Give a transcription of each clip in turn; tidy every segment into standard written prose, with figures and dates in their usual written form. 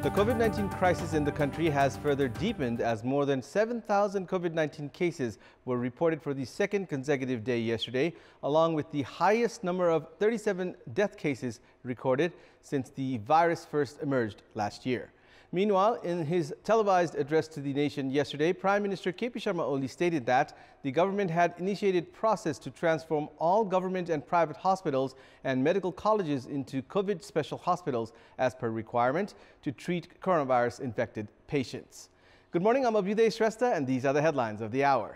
The COVID-19 crisis in the country has further deepened as more than 7,000 COVID-19 cases were reported for the second consecutive day yesterday, along with the highest number of 37 death cases recorded since the virus first emerged last year. Meanwhile, in his televised address to the nation yesterday, Prime Minister Sharma Oli stated that the government had initiated process to transform all government and private hospitals and medical colleges into COVID special hospitals as per requirement to treat coronavirus-infected patients. Good morning, I'm Abhyuday Shrestha, and these are the headlines of the hour.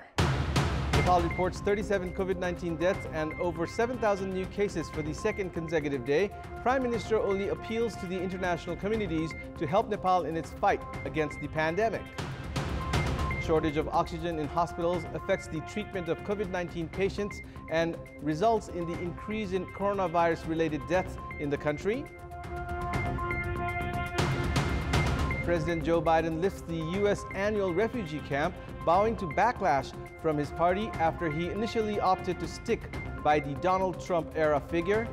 Nepal reports 37 COVID-19 deaths and over 7,000 new cases for the second consecutive day. Prime Minister Oli appeals to the international communities to help Nepal in its fight against the pandemic. Shortage of oxygen in hospitals affects the treatment of COVID-19 patients and results in the increase in coronavirus-related deaths in the country. President Joe Biden lifts the U.S. annual refugee camp, bowing to backlash from his party after he initially opted to stick by the Donald Trump-era figure.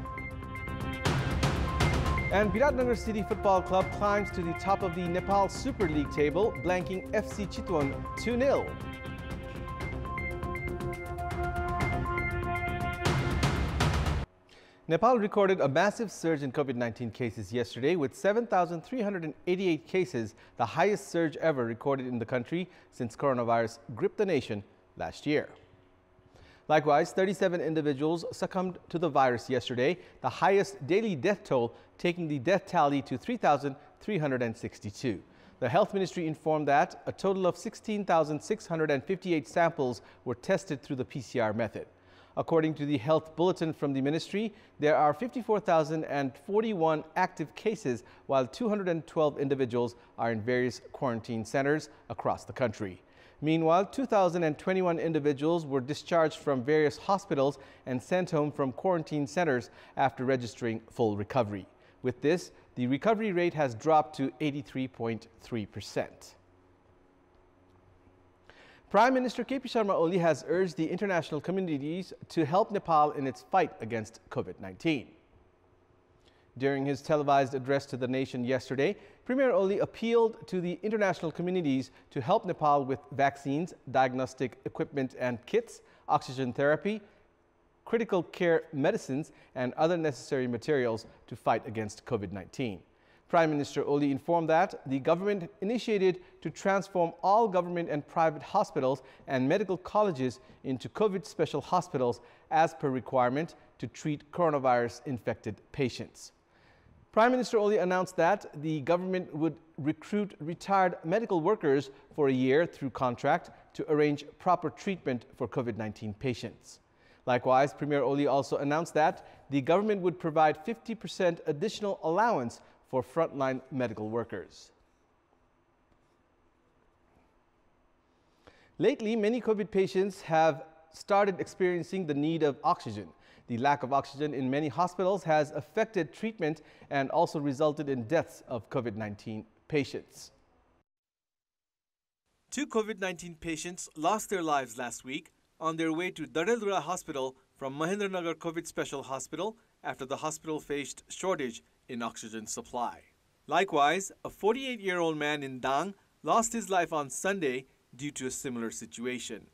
And Biratnagar City Football Club climbs to the top of the Nepal Super League table, blanking FC Chitwan 2-0. Nepal recorded a massive surge in COVID-19 cases yesterday with 7,388 cases, the highest surge ever recorded in the country since coronavirus gripped the nation last year. Likewise, 37 individuals succumbed to the virus yesterday, the highest daily death toll, taking the death tally to 3,362. The Health Ministry informed that a total of 16,658 samples were tested through the PCR method. According to the health bulletin from the ministry, there are 54,041 active cases, while 212 individuals are in various quarantine centers across the country. Meanwhile, 2,021 individuals were discharged from various hospitals and sent home from quarantine centers after registering full recovery. With this, the recovery rate has dropped to 83.3%. Prime Minister Sharma Oli has urged the international communities to help Nepal in its fight against COVID-19. During his televised address to the nation yesterday, Premier Oli appealed to the international communities to help Nepal with vaccines, diagnostic equipment and kits, oxygen therapy, critical care medicines, and other necessary materials to fight against COVID-19. Prime Minister Oli informed that the government initiated to transform all government and private hospitals and medical colleges into COVID special hospitals as per requirement to treat coronavirus-infected patients. Prime Minister Oli announced that the government would recruit retired medical workers for a year through contract to arrange proper treatment for COVID-19 patients. Likewise, Premier Oli also announced that the government would provide 50% additional allowance for frontline medical workers. Lately, many COVID patients have started experiencing the need of oxygen. The lack of oxygen in many hospitals has affected treatment and also resulted in deaths of COVID-19 patients. 2 COVID-19 patients lost their lives last week on their way to Dareldura Hospital from Mahendranagar COVID Special Hospital after the hospital faced shortage in oxygen supply. Likewise, a 48-year-old man in Dang lost his life on Sunday due to a similar situation.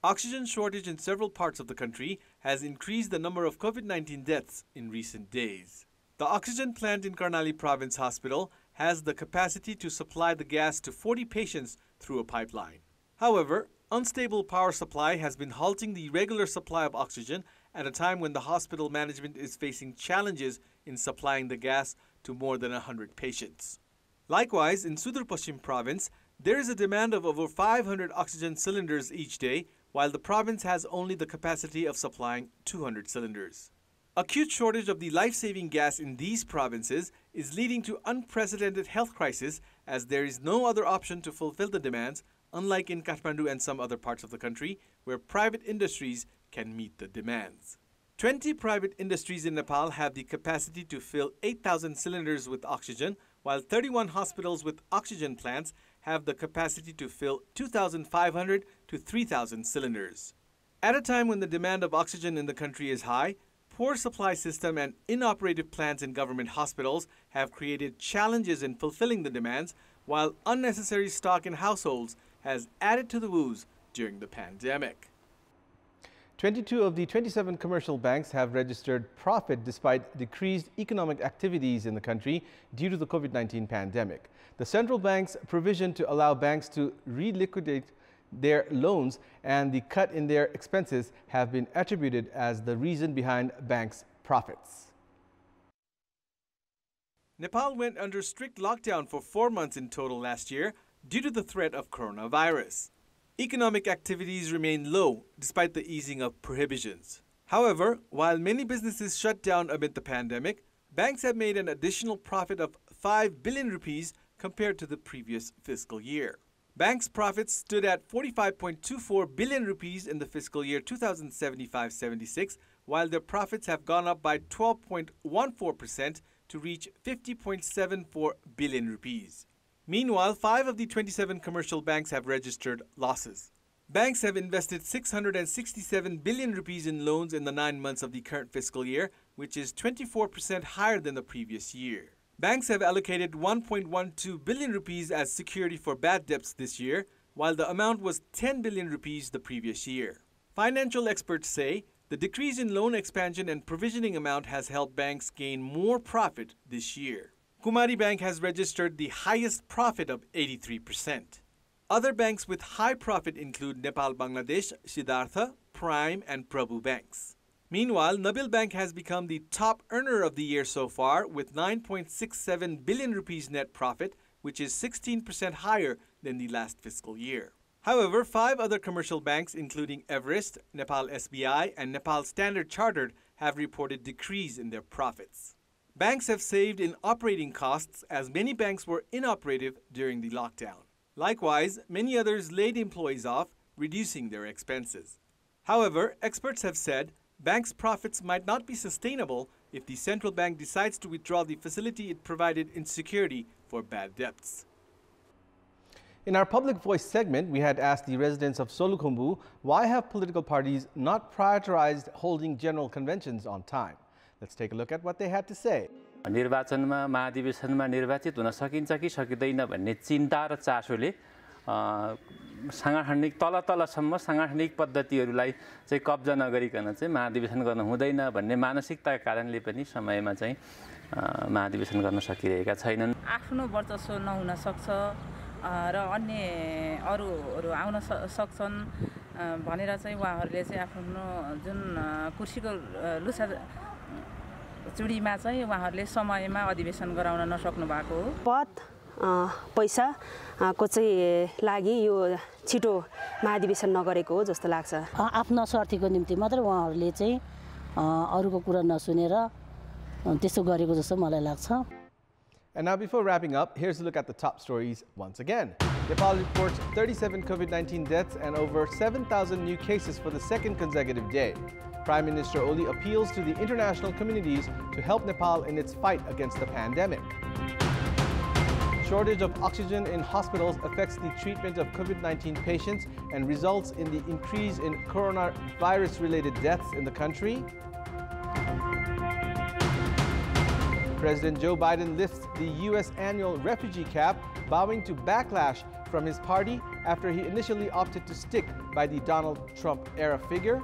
Oxygen shortage in several parts of the country has increased the number of COVID-19 deaths in recent days. The oxygen plant in Karnali Province Hospital has the capacity to supply the gas to 40 patients through a pipeline. However, unstable power supply has been halting the regular supply of oxygen at a time when the hospital management is facing challenges in supplying the gas to more than 100 patients. Likewise, in Sudur Paschim Province, there is a demand of over 500 oxygen cylinders each day, while the province has only the capacity of supplying 200 cylinders. Acute shortage of the life-saving gas in these provinces is leading to unprecedented health crisis, as there is no other option to fulfill the demands, unlike in Kathmandu and some other parts of the country, where private industries can meet the demands. 20 private industries in Nepal have the capacity to fill 8,000 cylinders with oxygen, while 31 hospitals with oxygen plants have the capacity to fill 2,500 to 3,000 cylinders. At a time when the demand of oxygen in the country is high, poor supply system and inoperative plants in government hospitals have created challenges in fulfilling the demands, while unnecessary stock in households has added to the woes during the pandemic. 22 of the 27 commercial banks have registered profit despite decreased economic activities in the country due to the COVID-19 pandemic. The central bank's provision to allow banks to reliquidate their loans and the cut in their expenses have been attributed as the reason behind banks' profits. Nepal went under strict lockdown for 4 months in total last year due to the threat of coronavirus. Economic activities remain low despite the easing of prohibitions. However, while many businesses shut down amid the pandemic, banks have made an additional profit of 5 billion rupees compared to the previous fiscal year. Banks' profits stood at 45.24 billion rupees in the fiscal year 2075-76, while their profits have gone up by 12.14% to reach 50.74 billion rupees. Meanwhile, 5 of the 27 commercial banks have registered losses. Banks have invested 667 billion rupees in loans in the 9 months of the current fiscal year, which is 24% higher than the previous year. Banks have allocated 1.12 billion rupees as security for bad debts this year, while the amount was 10 billion rupees the previous year. Financial experts say the decrease in loan expansion and provisioning amount has helped banks gain more profit this year. Kumari Bank has registered the highest profit of 83%. Other banks with high profit include Nepal Bangladesh, Siddhartha, Prime and Prabhu banks. Meanwhile, Nabil Bank has become the top earner of the year so far with 9.67 billion rupees net profit, which is 16% higher than the last fiscal year. However, 5 other commercial banks including Everest, Nepal SBI and Nepal Standard Chartered have reported decrease in their profits. Banks have saved in operating costs as many banks were inoperative during the lockdown. Likewise, many others laid employees off, reducing their expenses. However, experts have said banks' profits might not be sustainable if the central bank decides to withdraw the facility it provided in security for bad debts. In our Public Voice segment, we had asked the residents of Solukhumbu why have political parties not prioritized holding general conventions on time. Let's take a look at what they had to say. निर्वाचनमा महाधिवेशनमा निर्वाचित हुन सकिन्छ कि सकिदैन भन्ने चिन्ता र चासोले सांगठनिक तलसम्म सांगठनिक पद्धतिहरूलाई चाहिँ कब्जा नगरिकन चाहिँ महाधिवेशन गर्न हुँदैन भन्ने मानसिकताका कारणले पनि समयमा चाहिँ महाधिवेशन गर्न सकिरहेका छैनन्। आफ्नो वर्चस्व नहुन सक्छ र अन्य अरूहरू आउन सक्छन् भनेर चाहिँ उहाँहरूले चाहिँ आफ्नो जुन कुर्सीको लुसा चुडीमा चाहिँ उहाँहरूले समयमा अधिवेशन गराउन नसक्नु भएको हो। पद पैसा को चाहिँ लागि यो छिटो महाधिवेशन नगरेको हो जस्तो लाग्छ। आफ्नो स्वार्थीको निम्ति मात्र उहाँहरूले चाहिँ अरूको कुरा नसुनेर त्यसो गरेको जस्तो मलाई लाग्छ। And now before wrapping up, here's a look at the top stories once again. Nepal reports 37 COVID-19 deaths and over 7,000 new cases for the second consecutive day. Prime Minister Oli appeals to the international communities to help Nepal in its fight against the pandemic. Shortage of oxygen in hospitals affects the treatment of COVID-19 patients and results in the increase in coronavirus-related deaths in the country. President Joe Biden lifts the U.S. annual refugee cap, bowing to backlash from his party after he initially opted to stick by the Donald Trump-era figure.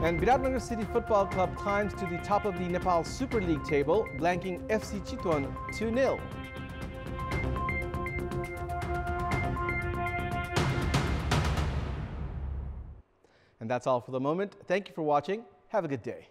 And Viratnagar City Football Club climbs to the top of the Nepal Super League table, blanking FC Chitwan 2-0. And that's all for the moment. Thank you for watching. Have a good day.